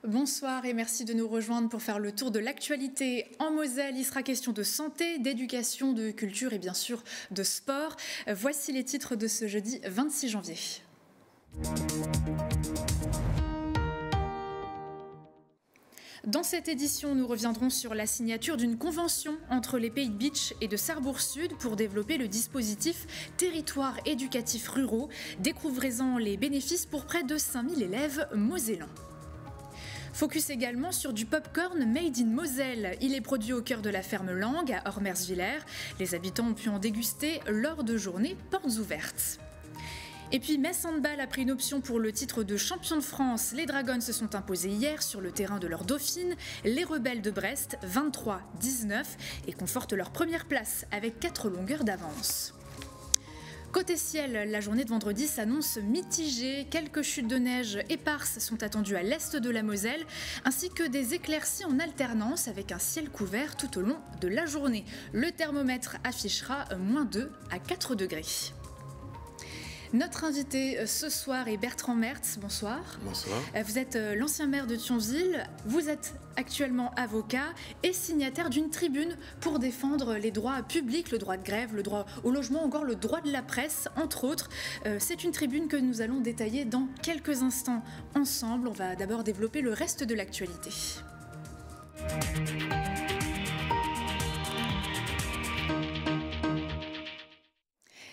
Bonsoir et merci de nous rejoindre pour faire le tour de l'actualité en Moselle. Il sera question de santé, d'éducation, de culture et bien sûr de sport. Voici les titres de ce jeudi 26 janvier. Dans cette édition, nous reviendrons sur la signature d'une convention entre les Pays de Bitche et de Sarrebourg-Sud pour développer le dispositif Territoires éducatifs ruraux. Découvrez-en les bénéfices pour près de 5000 élèves mosellans. Focus également sur du popcorn made in Moselle. Il est produit au cœur de la ferme Langue à Ormersvillers. Les habitants ont pu en déguster lors de journées portes ouvertes. Et puis Metz Handball a pris une option pour le titre de champion de France. Les Dragons se sont imposés hier sur le terrain de leur dauphine, les Rebelles de Brest, 23-19, et confortent leur première place avec 4 longueurs d'avance. Côté ciel, la journée de vendredi s'annonce mitigée. Quelques chutes de neige éparses sont attendues à l'est de la Moselle, ainsi que des éclaircies en alternance avec un ciel couvert tout au long de la journée. Le thermomètre affichera -2 à 4 degrés. Notre invité ce soir est Bertrand Mertz. Bonsoir. Bonsoir. Vous êtes l'ancien maire de Thionville. Vous êtes actuellement avocat et signataire d'une tribune pour défendre les droits publics, le droit de grève, le droit au logement, encore le droit de la presse, entre autres. C'est une tribune que nous allons détailler dans quelques instants ensemble. On va d'abord développer le reste de l'actualité.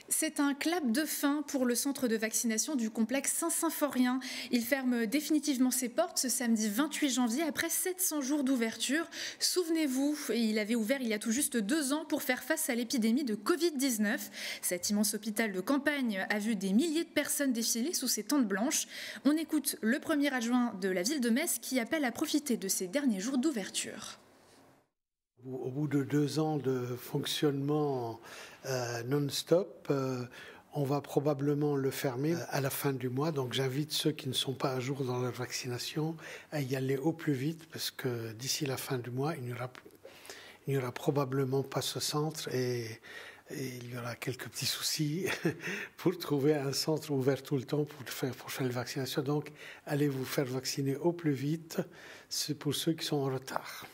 C'est un clap de fin pour le centre de vaccination du complexe Saint-Symphorien. Il ferme définitivement ses portes ce samedi 28 janvier après 700 jours d'ouverture. Souvenez-vous, il avait ouvert il y a tout juste 2 ans pour faire face à l'épidémie de Covid-19. Cet immense hôpital de campagne a vu des milliers de personnes défiler sous ses tentes blanches. On écoute le premier adjoint de la ville de Metz qui appelle à profiter de ces derniers jours d'ouverture. Au bout de 2 ans de fonctionnement non-stop, on va probablement le fermer à la fin du mois. Donc j'invite ceux qui ne sont pas à jour dans leur vaccination à y aller au plus vite parce que d'ici la fin du mois, il n'y aura probablement pas ce centre et il y aura quelques petits soucis pour trouver un centre ouvert tout le temps pour faire la vaccination. Donc allez vous faire vacciner au plus vite, c'est pour ceux qui sont en retard.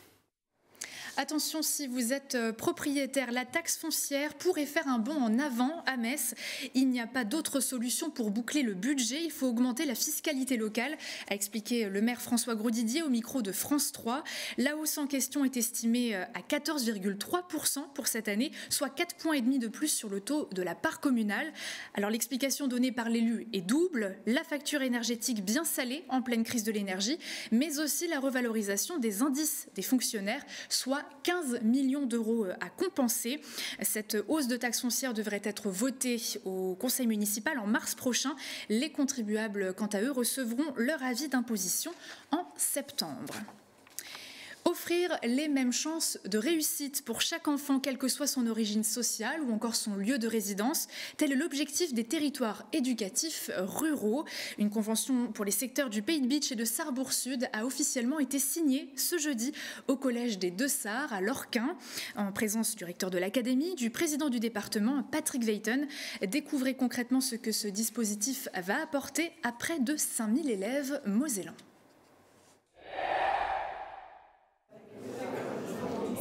Attention, si vous êtes propriétaire, la taxe foncière pourrait faire un bond en avant à Metz. Il n'y a pas d'autre solution pour boucler le budget. Il faut augmenter la fiscalité locale, a expliqué le maire François Grosdidier au micro de France 3. La hausse en question est estimée à 14,3% pour cette année, soit 4,5 points de plus sur le taux de la part communale. Alors l'explication donnée par l'élu est double. La facture énergétique bien salée en pleine crise de l'énergie, mais aussi la revalorisation des indices des fonctionnaires, soit 15 millions d'euros à compenser. Cette hausse de taxe foncière devrait être votée au conseil municipal en mars prochain. Les contribuables, quant à eux, recevront leur avis d'imposition en septembre. Offrir les mêmes chances de réussite pour chaque enfant, quelle que soit son origine sociale ou encore son lieu de résidence, tel est l'objectif des territoires éducatifs ruraux. Une convention pour les secteurs du Pays de Bitche et de Sarrebourg-Sud a officiellement été signée ce jeudi au collège des Deux-Sarres à Lorquin, en présence du recteur de l'académie, du président du département, Patrick Weyten. Découvrez concrètement ce que ce dispositif va apporter à près de 5000 élèves mosellans.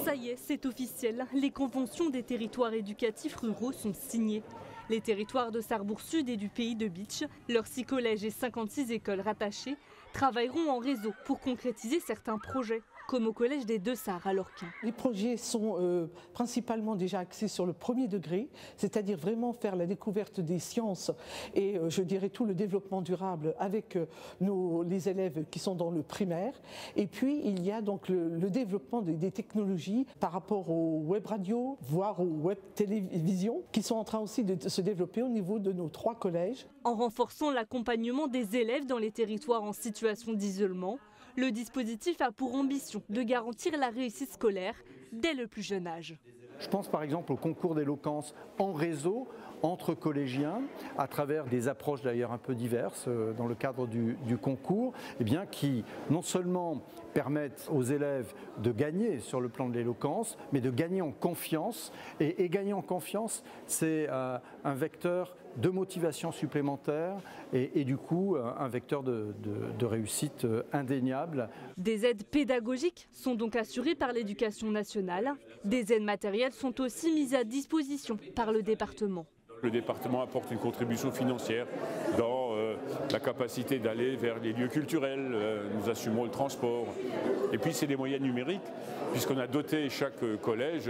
Ça y est, c'est officiel. Les conventions des territoires éducatifs ruraux sont signées. Les territoires de Sarrebourg-Sud et du Pays de Bitche, leurs 6 collèges et 56 écoles rattachées, travailleront en réseau pour concrétiser certains projets, comme au collège des Deux-Sarres à Lorquin. Les projets sont principalement déjà axés sur le premier degré, c'est-à-dire vraiment faire la découverte des sciences et je dirais tout le développement durable avec les élèves qui sont dans le primaire. Et puis il y a donc le développement des technologies par rapport aux web radios, voire aux web télévisions, qui sont en train aussi de se développer au niveau de nos 3 collèges. En renforçant l'accompagnement des élèves dans les territoires en situation d'isolement, le dispositif a pour ambition de garantir la réussite scolaire dès le plus jeune âge. Je pense par exemple au concours d'éloquence en réseau entre collégiens, à travers des approches d'ailleurs un peu diverses dans le cadre du concours, eh bien, qui non seulement permettent aux élèves de gagner sur le plan de l'éloquence, mais de gagner en confiance. Et gagner en confiance, c'est un vecteur de motivation supplémentaire et du coup un vecteur de réussite indéniable. Des aides pédagogiques sont donc assurées par l'Éducation nationale. Des aides matérielles sont aussi mises à disposition par le département. Le département apporte une contribution financière dans la capacité d'aller vers les lieux culturels, nous assumons le transport. Et puis c'est des moyens numériques, puisqu'on a doté chaque collège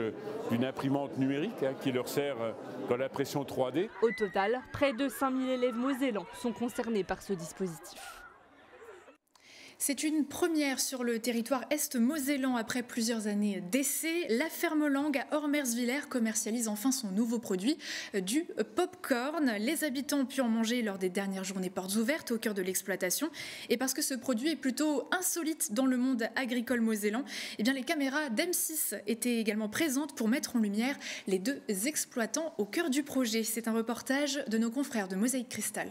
d'une imprimante numérique qui leur sert dans l'impression 3D. Au total, près de 5000 élèves mosellans sont concernés par ce dispositif. C'est une première sur le territoire est-mosellan après plusieurs années d'essais. La ferme Langue à Ormersvillers commercialise enfin son nouveau produit, du pop-corn. Les habitants ont pu en manger lors des dernières journées portes ouvertes au cœur de l'exploitation. Et parce que ce produit est plutôt insolite dans le monde agricole mosellan, eh bien les caméras d'M6 étaient également présentes pour mettre en lumière les deux exploitants au cœur du projet. C'est un reportage de nos confrères de Mosaïque Cristal.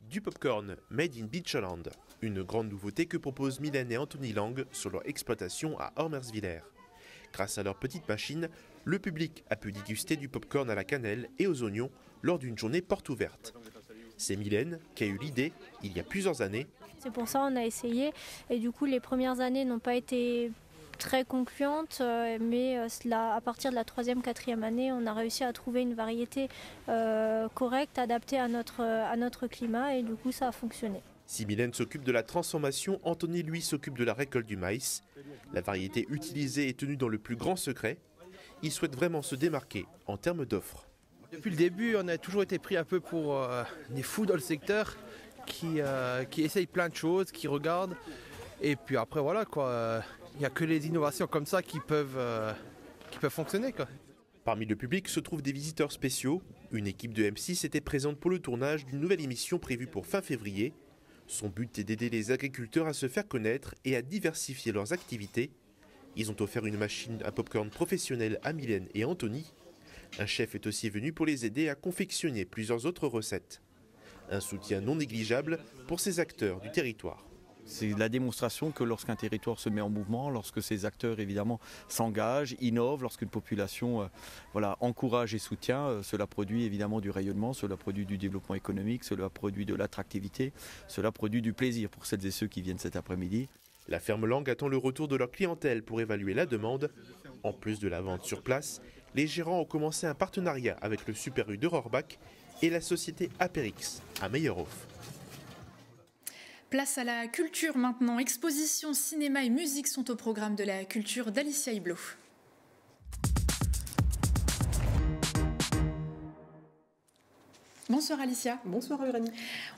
Du popcorn made in Beachland, une grande nouveauté que proposent Mylène et Anthony Lang sur leur exploitation à Ormersvillers. Grâce à leur petite machine, le public a pu déguster du popcorn à la cannelle et aux oignons lors d'une journée porte ouverte. C'est Mylène qui a eu l'idée il y a plusieurs années. C'est pour ça qu'on a essayé et du coup les premières années n'ont pas été très concluante, mais à partir de la 3e, 4e année, on a réussi à trouver une variété correcte, adaptée à notre climat, et du coup ça a fonctionné. Si Mylène s'occupe de la transformation, Anthony lui s'occupe de la récolte du maïs. La variété utilisée est tenue dans le plus grand secret. Il souhaite vraiment se démarquer en termes d'offres. Depuis le début, on a toujours été pris un peu pour des fous dans le secteur qui essayent plein de choses, qui regardent, et puis après voilà quoi. Il n'y a que les innovations comme ça qui peuvent fonctionner, quoi. Parmi le public se trouvent des visiteurs spéciaux. Une équipe de M6 était présente pour le tournage d'une nouvelle émission prévue pour fin février. Son but est d'aider les agriculteurs à se faire connaître et à diversifier leurs activités. Ils ont offert une machine à popcorn professionnelle à Mylène et Anthony. Un chef est aussi venu pour les aider à confectionner plusieurs autres recettes. Un soutien non négligeable pour ces acteurs du territoire. C'est la démonstration que lorsqu'un territoire se met en mouvement, lorsque ces acteurs évidemment s'engagent, innovent, lorsqu'une population encourage et soutient, cela produit évidemment du rayonnement, cela produit du développement économique, cela produit de l'attractivité, cela produit du plaisir pour celles et ceux qui viennent cet après-midi. La ferme Langue attend le retour de leur clientèle pour évaluer la demande. En plus de la vente sur place, les gérants ont commencé un partenariat avec le Super U de Rohrbach et la société Aperix à Meyerhof. Place à la culture maintenant. Exposition, cinéma et musique sont au programme de la culture d'Alicia Hublot. Bonsoir Alicia. Bonsoir Uranie.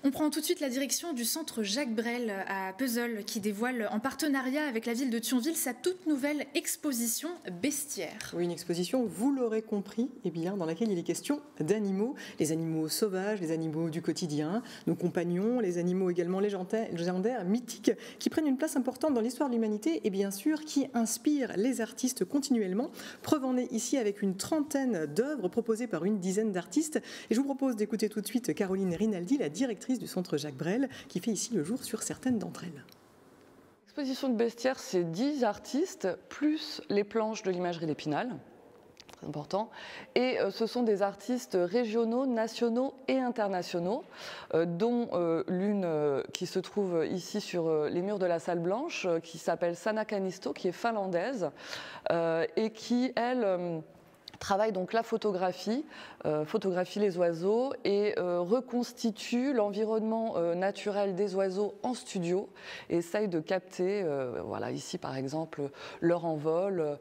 On prend tout de suite la direction du centre Jacques Brel à Peuzeul qui dévoile en partenariat avec la ville de Thionville sa toute nouvelle exposition Bestiaire. Oui, une exposition, vous l'aurez compris, dans laquelle il est question d'animaux, les animaux sauvages, les animaux du quotidien, nos compagnons, les animaux également légendaires, mythiques, qui prennent une place importante dans l'histoire de l'humanité et bien sûr qui inspirent les artistes continuellement. Preuve en est ici avec une trentaine d'œuvres proposées par une dizaine d'artistes. Et je vous propose d'écouter tout de suite Caroline Rinaldi, la directrice du centre Jacques Brel, qui fait ici le jour sur certaines d'entre elles. L'exposition de Bestiaire, c'est 10 artistes, plus les planches de l'imagerie d'Épinal, très important. Et ce sont des artistes régionaux, nationaux et internationaux, dont l'une qui se trouve ici sur les murs de la salle blanche, qui s'appelle Sanna Kanisto, qui est finlandaise, et qui, elle... travaille donc la photographie, photographie les oiseaux et reconstitue l'environnement naturel des oiseaux en studio et essaye de capter, ici par exemple, leur envol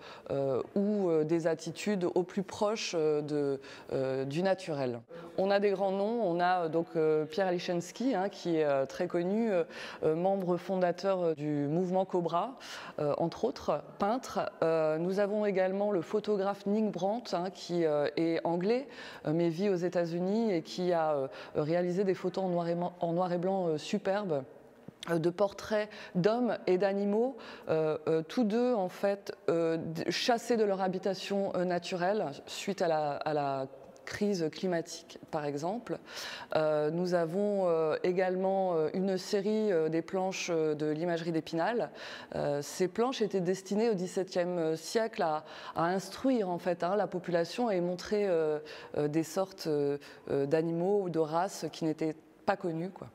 ou des attitudes au plus proche du naturel. On a des grands noms, on a donc Pierre Lichensky, qui est très connu, membre fondateur du mouvement Cobra, entre autres, peintre. Nous avons également le photographe Nick Brandt, qui est anglais, mais vit aux États-Unis et qui a réalisé des photos en noir et blanc superbes. de portraits d'hommes et d'animaux, tous deux en fait chassés de leur habitation naturelle suite à la crise climatique par exemple. Nous avons également une série des planches de l'imagerie d'Épinal. Ces planches étaient destinées au XVIIe siècle à instruire en fait la population et montrer des sortes d'animaux ou de races qui n'étaient pas connues, quoi.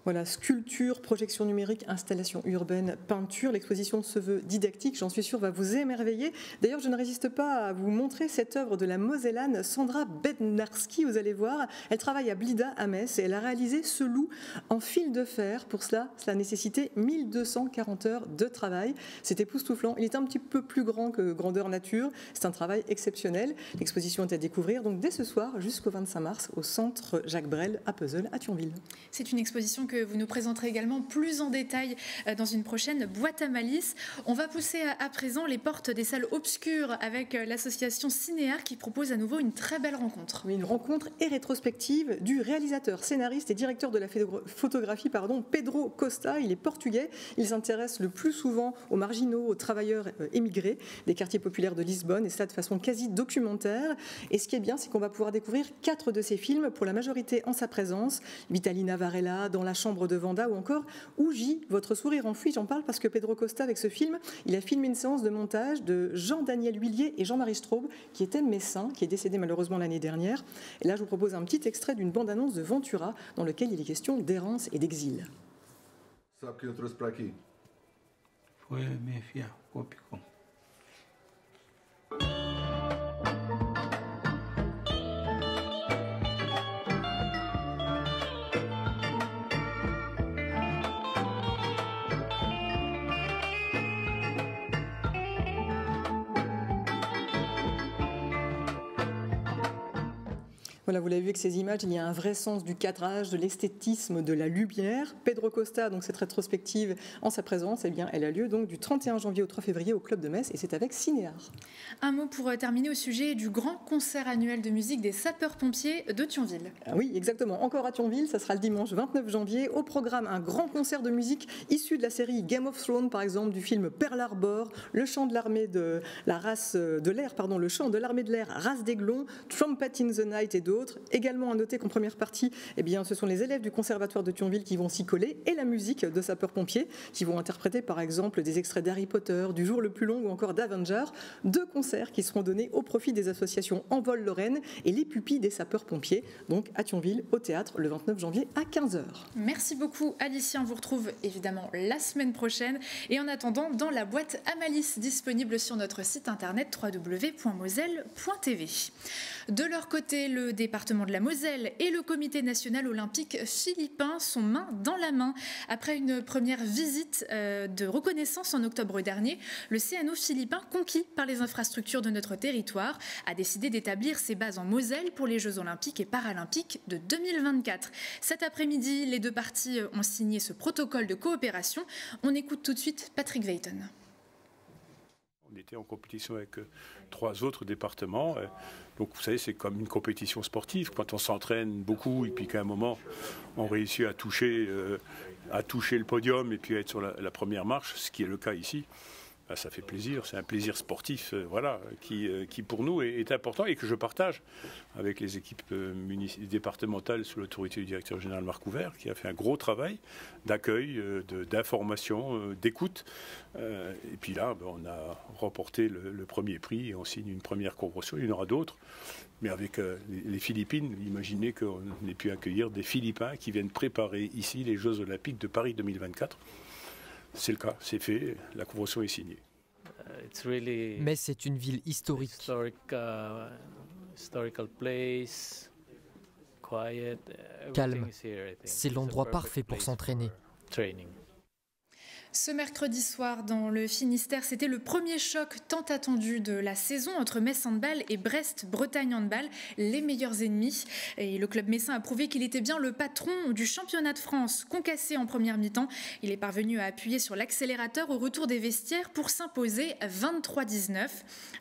Voilà, sculpture, projection numérique, installation urbaine, peinture. L'exposition se veut didactique, j'en suis sûre, va vous émerveiller. D'ailleurs, je ne résiste pas à vous montrer cette œuvre de la Mosellane Sandra Bednarski, vous allez voir. Elle travaille à Blida, à Metz, et elle a réalisé ce loup en fil de fer. Pour cela a nécessité 1240 heures de travail. C'est époustouflant. Il est un petit peu plus grand que Grandeur Nature. C'est un travail exceptionnel. L'exposition est à découvrir donc dès ce soir jusqu'au 25 mars au centre Jacques Brel à Puzzle à Thionville. C'est une exposition que vous nous présenterez également plus en détail dans une prochaine boîte à malice. On va pousser à présent les portes des salles obscures avec l'association Cinéar qui propose à nouveau une très belle rencontre. Oui, une rencontre et rétrospective du réalisateur, scénariste et directeur de la photographie, Pedro Costa. Il est portugais. Il s'intéresse le plus souvent aux marginaux, aux travailleurs émigrés des quartiers populaires de Lisbonne, et cela de façon quasi documentaire. Et ce qui est bien, c'est qu'on va pouvoir découvrir 4 de ses films, pour la majorité en sa présence. Vitalina Varela, Dans la chambre de Vanda, ou encore Ouji, votre sourire enfoui. J'en parle parce que Pedro Costa, avec ce film, il a filmé une séance de montage de Jean-Daniel Huillier et Jean-Marie Straub, qui était messin, qui est décédé malheureusement l'année dernière. Et là, je vous propose un petit extrait d'une bande-annonce de Ventura, dans lequel il est question d'errance et d'exil. Sabe que eu trouxe para aqui? Foi minha filha, o Picon. Voilà, vous l'avez vu avec ces images, il y a un vrai sens du cadrage, de l'esthétisme, de la lumière. Pedro Costa, donc cette rétrospective en sa présence, eh bien, elle a lieu donc du 31 janvier au 3 février au Club de Metz, et c'est avec Cinéar. Un mot pour terminer au sujet du grand concert annuel de musique des sapeurs-pompiers de Thionville. Ah oui, exactement. Encore à Thionville, ça sera le dimanche 29 janvier. Au programme, un grand concert de musique issu de la série Game of Thrones, par exemple, du film Pearl Harbor, le chant de l'armée de la race de l'air, le chant de l'armée de l'air, Race d'Aiglon, Trumpet in the Night et d'autres. Également à noter qu'en première partie, eh bien, ce sont les élèves du Conservatoire de Thionville qui vont s'y coller, et la musique de sapeurs-pompiers qui vont interpréter par exemple des extraits d'Harry Potter, du Jour le plus long ou encore d'Avengers. 2 concerts qui seront donnés au profit des associations Envol Lorraine et les pupilles des sapeurs-pompiers, donc à Thionville au théâtre le 29 janvier à 15h. Merci beaucoup Alicia, on vous retrouve évidemment la semaine prochaine, et en attendant dans la boîte à malice disponible sur notre site internet www.moselle.tv. De leur côté, le département de la Moselle et le comité national olympique philippin sont main dans la main. Après une première visite de reconnaissance en octobre dernier, le CNO philippin, conquis par les infrastructures de notre territoire, a décidé d'établir ses bases en Moselle pour les Jeux olympiques et paralympiques de 2024. Cet après-midi, les 2 parties ont signé ce protocole de coopération. On écoute tout de suite Patrick Veyton. On était en compétition avec 3 autres départements. Donc vous savez, c'est comme une compétition sportive. Quand on s'entraîne beaucoup et puis qu'à un moment, on réussit à toucher le podium et puis à être sur la première marche, ce qui est le cas ici, ben, ça fait plaisir. C'est un plaisir sportif qui pour nous est important et que je partage avec les équipes départementales sous l'autorité du directeur général Marc Ouvert, qui a fait un gros travail d'accueil, d'information, d'écoute. Et puis là, ben, on a remporté le premier prix et on signe une première convention. Il y en aura d'autres. Mais avec les Philippines, imaginez qu'on ait pu accueillir des Philippins qui viennent préparer ici les Jeux Olympiques de Paris 2024. C'est le cas, c'est fait, la convention est signée. Mais c'est une ville historique. Calme. C'est l'endroit parfait pour s'entraîner. Ce mercredi soir, dans le Finistère, c'était le premier choc tant attendu de la saison entre Metz Handball et Brest-Bretagne Handball, les meilleurs ennemis. Et le club messin a prouvé qu'il était bien le patron du championnat de France. Concassé en première mi-temps, il est parvenu à appuyer sur l'accélérateur au retour des vestiaires pour s'imposer 23-19.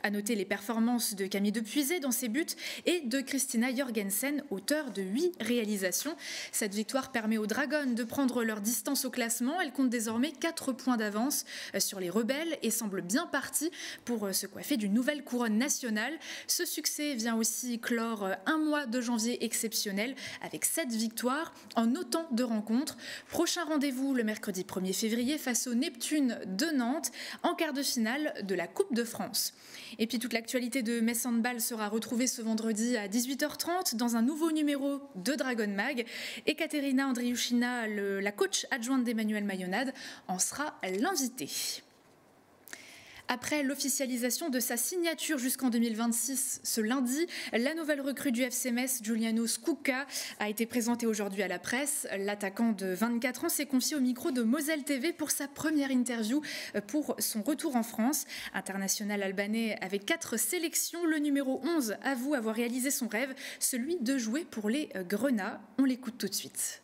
À noter les performances de Camille Depuisé dans ses buts et de Christina Jorgensen, auteure de 8 réalisations. Cette victoire permet aux Dragons de prendre leur distance au classement. Elle compte désormais 4 points d'avance sur les rebelles et semble bien partie pour se coiffer d'une nouvelle couronne nationale. Ce succès vient aussi clore un mois de janvier exceptionnel avec 7 victoires en autant de rencontres. Prochain rendez-vous le mercredi 1er février face au Neptune de Nantes en quart de finale de la Coupe de France. Et puis toute l'actualité de Metz Handball sera retrouvée ce vendredi à 18h30 dans un nouveau numéro de Dragon Mag. Et Katerina Andriushina, la coach adjointe d'Emmanuel Mayonade, en sera l'invitée. Après l'officialisation de sa signature jusqu'en 2026, ce lundi, la nouvelle recrue du FC Metz, Giuliano Scucca, a été présentée aujourd'hui à la presse. L'attaquant de 24 ans s'est confié au micro de Moselle TV pour sa première interview pour son retour en France. International albanais avec 4 sélections, le numéro 11 avoue avoir réalisé son rêve, celui de jouer pour les Grenats. On l'écoute tout de suite.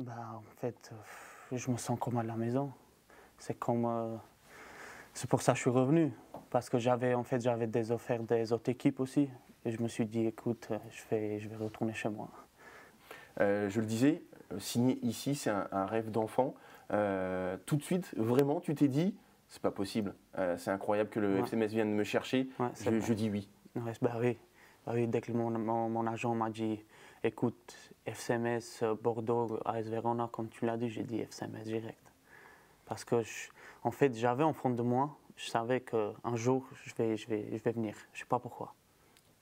En fait, je me sens comme à la maison. C'est pour ça que je suis revenu, parce que j'avais des offres des autres équipes aussi. Et je me suis dit, écoute, je vais retourner chez moi. Je le disais, signer ici, c'est un rêve d'enfant. Tout de suite, vraiment, tu t'es dit, c'est pas possible. C'est incroyable que le FC Metz vienne me chercher. Ouais, je dis oui. Ouais, oui, dès que mon agent m'a dit, écoute, FC Metz, Bordeaux, AS Verona, comme tu l'as dit, j'ai dit FC Metz direct. Parce que, en fait, j'avais en fond de moi, je savais qu'un jour, je vais venir. Je ne sais pas pourquoi.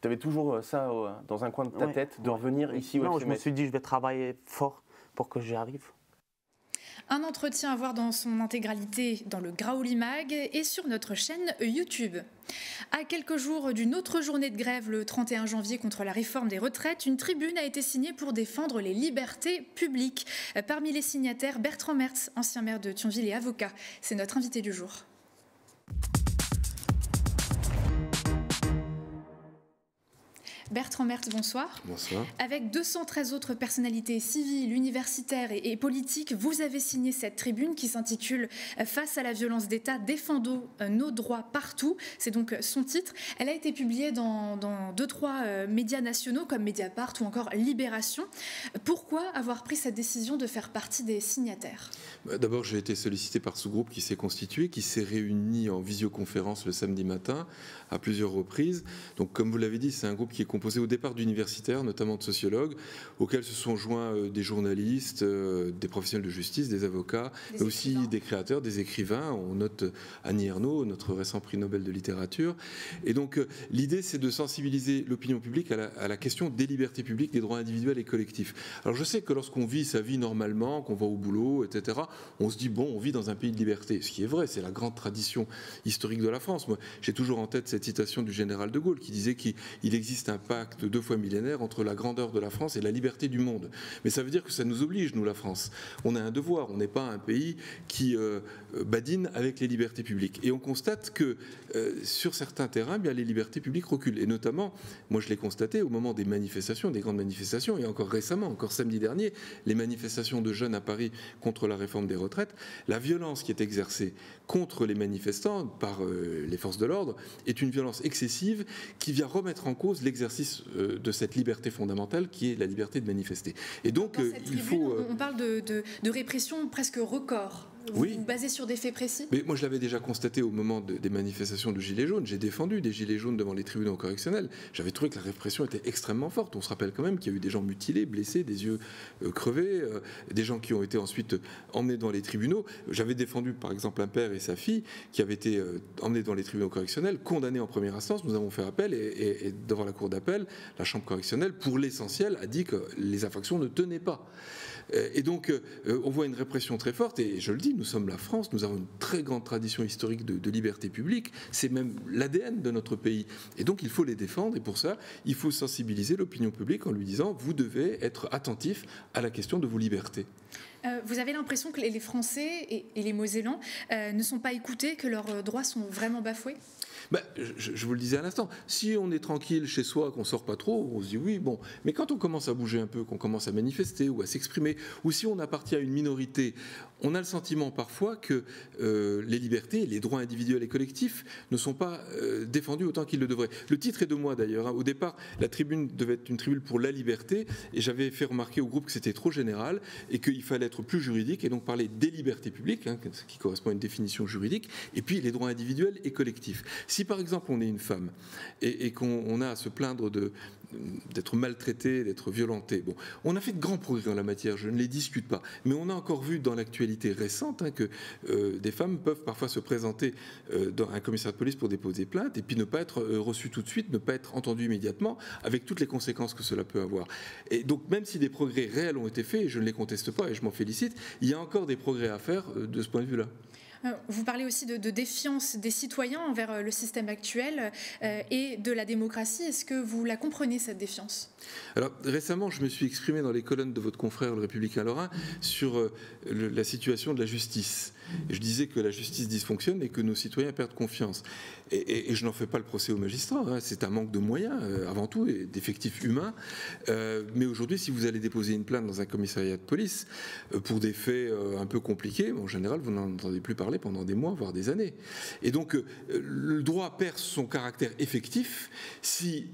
Tu avais toujours ça dans un coin de ta tête, de revenir ici au FC Metz? Non, je me suis dit, je vais travailler fort pour que j'y arrive. Un entretien à voir dans son intégralité dans le Graouli Mag et sur notre chaîne YouTube. À quelques jours d'une autre journée de grève, le 31 janvier, contre la réforme des retraites, une tribune a été signée pour défendre les libertés publiques. Parmi les signataires, Bertrand Mertz, ancien maire de Thionville et avocat. C'est notre invité du jour. Bertrand Mertz, bonsoir. Bonsoir. Avec 213 autres personnalités civiles, universitaires et politiques, vous avez signé cette tribune qui s'intitule « Face à la violence d'État, défendons nos droits partout ». C'est donc son titre. Elle a été publiée dans 2-3 médias nationaux comme Mediapart ou encore Libération. Pourquoi avoir pris cette décision de faire partie des signataires ? D'abord, j'ai été sollicité par ce groupe qui s'est constitué, qui s'est réuni en visioconférence le samedi matin à plusieurs reprises. Donc, comme vous l'avez dit, c'est un groupe qui est composé au départ d'universitaires, notamment de sociologues, auxquels se sont joints des journalistes, des professionnels de justice, des avocats, mais aussi des créateurs, des écrivains. On note Annie Ernaux, notre récent prix Nobel de littérature. Et donc, l'idée, c'est de sensibiliser l'opinion publique à la question des libertés publiques, des droits individuels et collectifs. Alors, je sais que lorsqu'on vit sa vie normalement, qu'on va au boulot, etc., on se dit, bon, on vit dans un pays de liberté. Ce qui est vrai, c'est la grande tradition historique de la France. Moi, j'ai toujours en tête cette citation du général de Gaulle qui disait qu'il existe un pacte 2 fois millénaire entre la grandeur de la France et la liberté du monde. Mais ça veut dire que ça nous oblige, nous, la France. On a un devoir, on n'est pas un pays qui badine avec les libertés publiques. Et on constate que sur certains terrains, bien, les libertés publiques reculent. Et notamment, moi je l'ai constaté au moment des manifestations, des grandes manifestations, et encore récemment, encore samedi dernier, les manifestations de jeunes à Paris contre la réforme des retraites, la violence qui est exercée contre les manifestants par les forces de l'ordre est une violence excessive qui vient remettre en cause l'exercice de cette liberté fondamentale qui est la liberté de manifester. Et donc, il faut... On parle de répression presque record. Oui. Vous basez sur des faits précis ? Mais moi, je l'avais déjà constaté au moment des manifestations de Gilets jaunes. J'ai défendu des Gilets jaunes devant les tribunaux correctionnels. J'avais trouvé que la répression était extrêmement forte. On se rappelle quand même qu'il y a eu des gens mutilés, blessés, des yeux crevés, des gens qui ont été ensuite emmenés dans les tribunaux. J'avais défendu, par exemple, un père et sa fille qui avaient été emmenés dans les tribunaux correctionnels, condamnés en première instance. Nous avons fait appel et devant la cour d'appel, la chambre correctionnelle, pour l'essentiel, a dit que les infractions ne tenaient pas. Et donc, on voit une répression très forte, et je le dis, nous sommes la France, nous avons une très grande tradition historique de liberté publique, c'est même l'ADN de notre pays. Et donc, il faut les défendre, et pour ça, il faut sensibiliser l'opinion publique en lui disant, vous devez être attentif à la question de vos libertés. Vous avez l'impression que les Français et les Mosellans ne sont pas écoutés, que leurs droits sont vraiment bafoués ? Je vous le disais à l'instant, si on est tranquille chez soi, qu'on ne sort pas trop, on se dit oui, bon. Mais quand on commence à bouger un peu, qu'on commence à manifester ou à s'exprimer, ou si on appartient à une minorité, on a le sentiment parfois que les libertés, les droits individuels et collectifs ne sont pas défendus autant qu'ils le devraient. Le titre est de moi d'ailleurs. Au départ, la tribune devait être une tribune pour la liberté, et j'avais fait remarquer au groupe que c'était trop général et qu'il fallait être plus juridique et donc parler des libertés publiques, ce qui correspond à une définition juridique, et puis les droits individuels et collectifs. Si par exemple on est une femme et qu'on a à se plaindre d'être maltraité, d'être violenté, bon, on a fait de grands progrès en la matière, je ne les discute pas, mais on a encore vu dans l'actualité récente que des femmes peuvent parfois se présenter dans un commissariat de police pour déposer plainte et puis ne pas être reçues tout de suite, ne pas être entendues immédiatement, avec toutes les conséquences que cela peut avoir. Et donc même si des progrès réels ont été faits, et je ne les conteste pas et je m'en félicite, il y a encore des progrès à faire de ce point de vue-là. Vous parlez aussi de défiance des citoyens envers le système actuel et de la démocratie. Est-ce que vous la comprenez, cette défiance ? Alors récemment, je me suis exprimé dans les colonnes de votre confrère Le Républicain Lorrain sur la situation de la justice. Et je disais que la justice dysfonctionne et que nos citoyens perdent confiance. Et je n'en fais pas le procès aux magistrats, hein. C'est un manque de moyens avant tout et d'effectifs humains. Mais aujourd'hui, si vous allez déposer une plainte dans un commissariat de police pour des faits un peu compliqués, en général, vous n'en entendez plus parler pendant des mois, voire des années. Et donc, le droit perd son caractère effectif si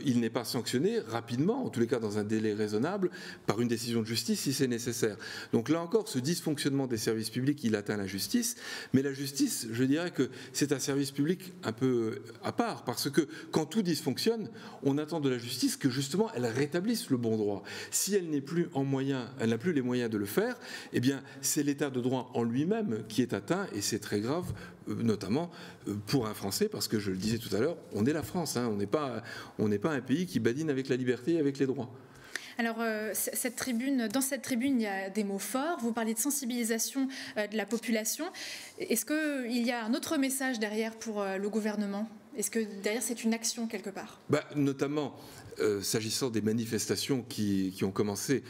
il n'est pas sanctionné rapidement, en tous les cas dans un délai raisonnable, par une décision de justice si c'est nécessaire. Donc là encore, ce dysfonctionnement des services publics, il atteint la justice. Mais la justice, je dirais que c'est un service public un peu à part, parce que quand tout dysfonctionne, on attend de la justice que justement elle rétablisse le bon droit. Si elle n'est plus en moyen, elle n'a plus les moyens de le faire, eh bien c'est l'état de droit en lui-même qui est atteint, et c'est très grave, notamment pour un Français, parce que je le disais tout à l'heure, on est la France, hein, on n'est pas un pays qui badine avec la liberté et avec les droits. Alors, dans cette tribune, il y a des mots forts. Vous parlez de sensibilisation de la population. Est-ce qu'il y a un autre message derrière pour le gouvernement ? Est-ce que derrière, c'est une action quelque part ? Notamment, s'agissant des manifestations qui ont commencé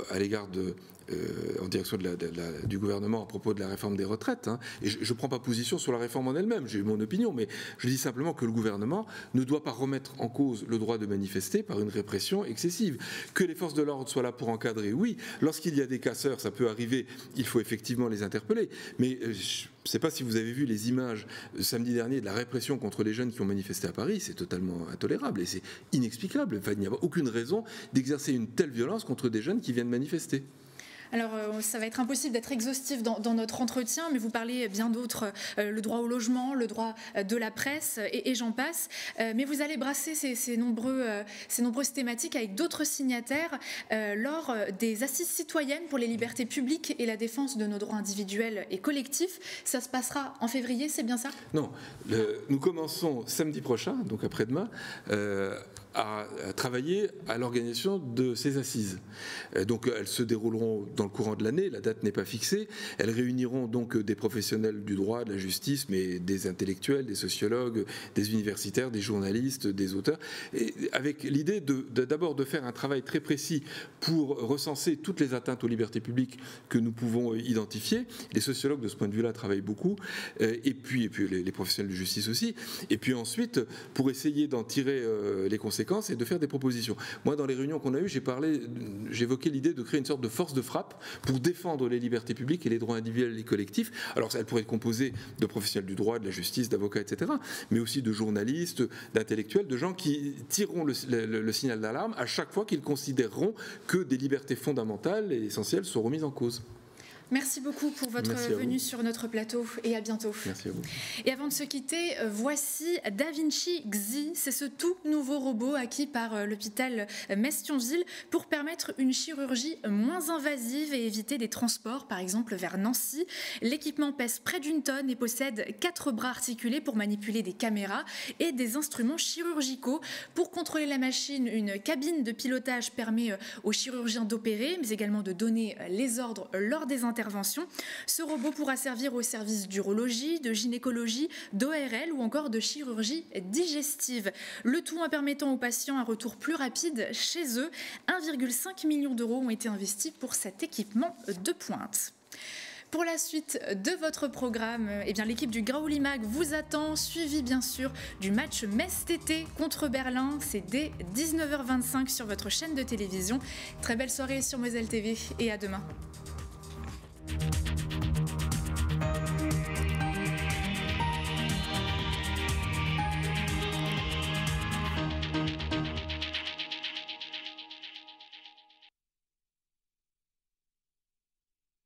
à l'égard en direction du gouvernement à propos de la réforme des retraites. Hein. Et je ne prends pas position sur la réforme en elle-même, j'ai eu mon opinion, mais je dis simplement que le gouvernement ne doit pas remettre en cause le droit de manifester par une répression excessive. Que les forces de l'ordre soient là pour encadrer, oui. Lorsqu'il y a des casseurs, ça peut arriver, il faut effectivement les interpeller. Mais je ne sais pas si vous avez vu les images samedi dernier de la répression contre les jeunes qui ont manifesté à Paris, c'est totalement intolérable et c'est inexplicable. Enfin, il n'y a aucune raison d'exercer une telle violence contre des jeunes qui viennent manifester. Alors, ça va être impossible d'être exhaustif dans notre entretien, mais vous parlez bien d'autres, le droit au logement, le droit de la presse, et j'en passe. Mais vous allez brasser ces nombreuses thématiques avec d'autres signataires lors des assises citoyennes pour les libertés publiques et la défense de nos droits individuels et collectifs. Ça se passera en février, c'est bien ça ? Non, nous commençons samedi prochain, donc après-demain, à travailler à l'organisation de ces assises. Donc elles se dérouleront dans le courant de l'année, la date n'est pas fixée. Elles réuniront donc des professionnels du droit, de la justice, mais des intellectuels, des sociologues, des universitaires, des journalistes, des auteurs, et avec l'idée d'abord de faire un travail très précis pour recenser toutes les atteintes aux libertés publiques que nous pouvons identifier. Les sociologues de ce point de vue-là travaillent beaucoup, et puis les professionnels de justice aussi. Et puis ensuite, pour essayer d'en tirer les conséquences et de faire des propositions. Moi, dans les réunions qu'on a eues, j'évoquais l'idée de créer une sorte de force de frappe pour défendre les libertés publiques et les droits individuels et collectifs. Alors, elle pourrait être composée de professionnels du droit, de la justice, d'avocats, etc., mais aussi de journalistes, d'intellectuels, de gens qui tireront le signal d'alarme à chaque fois qu'ils considéreront que des libertés fondamentales et essentielles sont remises en cause. Merci beaucoup pour votre venue sur notre plateau et à bientôt. Merci à vous. Et avant de se quitter, voici DaVinci Xi. C'est ce tout nouveau robot acquis par l'hôpital Metz-Thionville pour permettre une chirurgie moins invasive et éviter des transports, par exemple vers Nancy. L'équipement pèse près d'1 tonne et possède 4 bras articulés pour manipuler des caméras et des instruments chirurgicaux. Pour contrôler la machine, une cabine de pilotage permet aux chirurgiens d'opérer, mais également de donner les ordres lors des interventions. d'intervention. Ce robot pourra servir au service d'urologie, de gynécologie, d'ORL ou encore de chirurgie digestive. Le tout en permettant aux patients un retour plus rapide chez eux. 1,5 million d'euros ont été investis pour cet équipement de pointe. Pour la suite de votre programme, l'équipe du Graouli Mag vous attend, suivi bien sûr du match Metz-TT contre Berlin. C'est dès 19h25 sur votre chaîne de télévision. Très belle soirée sur Moselle TV et à demain.